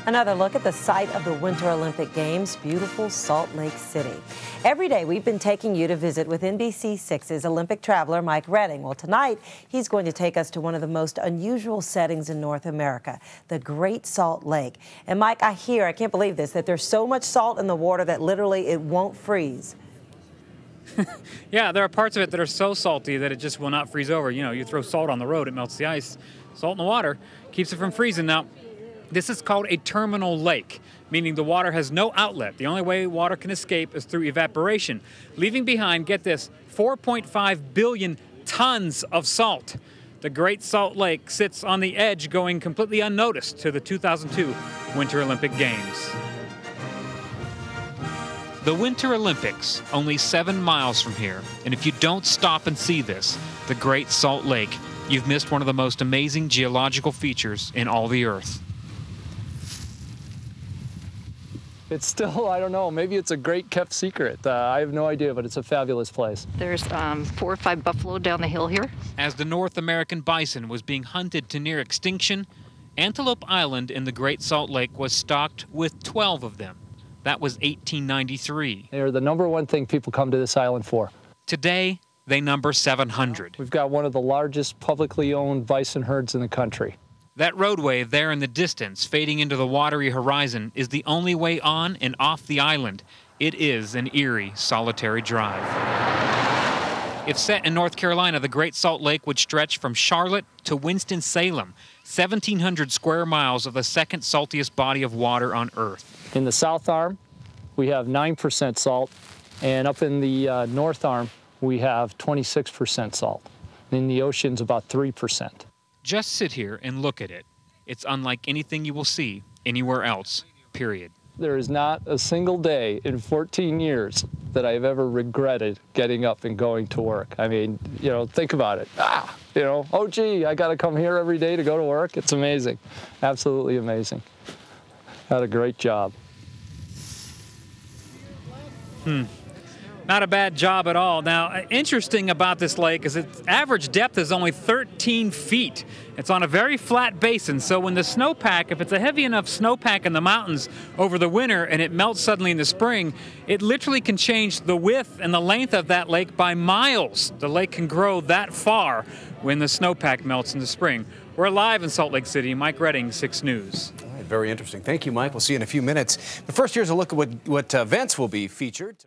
Another look at the site of the Winter Olympic Games, beautiful Salt Lake City. Every day we've been taking you to visit with NBC6's Olympic traveler Mike Redding. Well, tonight he's going to take us to one of the most unusual settings in North America, the Great Salt Lake. And Mike, I can't believe this, that there's so much salt in the water that literally it won't freeze. Yeah, there are parts of it that are so salty that it just will not freeze over. You know, you throw salt on the road, it melts the ice. Salt in the water keeps it from freezing. Now, this is called a terminal lake, meaning the water has no outlet. The only way water can escape is through evaporation, leaving behind, get this, 4.5 billion tons of salt. The Great Salt Lake sits on the edge, going completely unnoticed to the 2002 Winter Olympic Games. The Winter Olympics, only 7 miles from here, and if you don't stop and see this, the Great Salt Lake, you've missed one of the most amazing geological features in all the Earth. It's still, I don't know, maybe it's a great kept secret. I have no idea, but it's a fabulous place. There's 4 or 5 buffalo down the hill here. As the North American bison was being hunted to near extinction, Antelope Island in the Great Salt Lake was stocked with 12 of them. That was 1893. They're the #1 thing people come to this island for. Today, they number 700. We've got one of the largest publicly owned bison herds in the country. That roadway there in the distance, fading into the watery horizon, is the only way on and off the island. It is an eerie, solitary drive. If set in North Carolina, the Great Salt Lake would stretch from Charlotte to Winston-Salem, 1,700 square miles of the second saltiest body of water on Earth. In the South Arm, we have 9% salt, and up in the North Arm, we have 26% salt. In the ocean's about 3%. Just sit here and look at it. It's unlike anything you will see anywhere else, period. There is not a single day in 14 years that I've ever regretted getting up and going to work. I mean, you know, think about it. Oh gee, I got to come here every day to go to work. It's amazing. Absolutely amazing. Had a great job. Not a bad job at all. Now, interesting about this lake is its average depth is only 13 feet. It's on a very flat basin, so when the snowpack, if it's a heavy enough snowpack in the mountains over the winter and it melts suddenly in the spring, it literally can change the width and the length of that lake by miles. The lake can grow that far when the snowpack melts in the spring. We're live in Salt Lake City. Mike Redding, 6 News. All right, very interesting. Thank you, Mike. We'll see you in a few minutes. But first, here's a look at what events will be featured.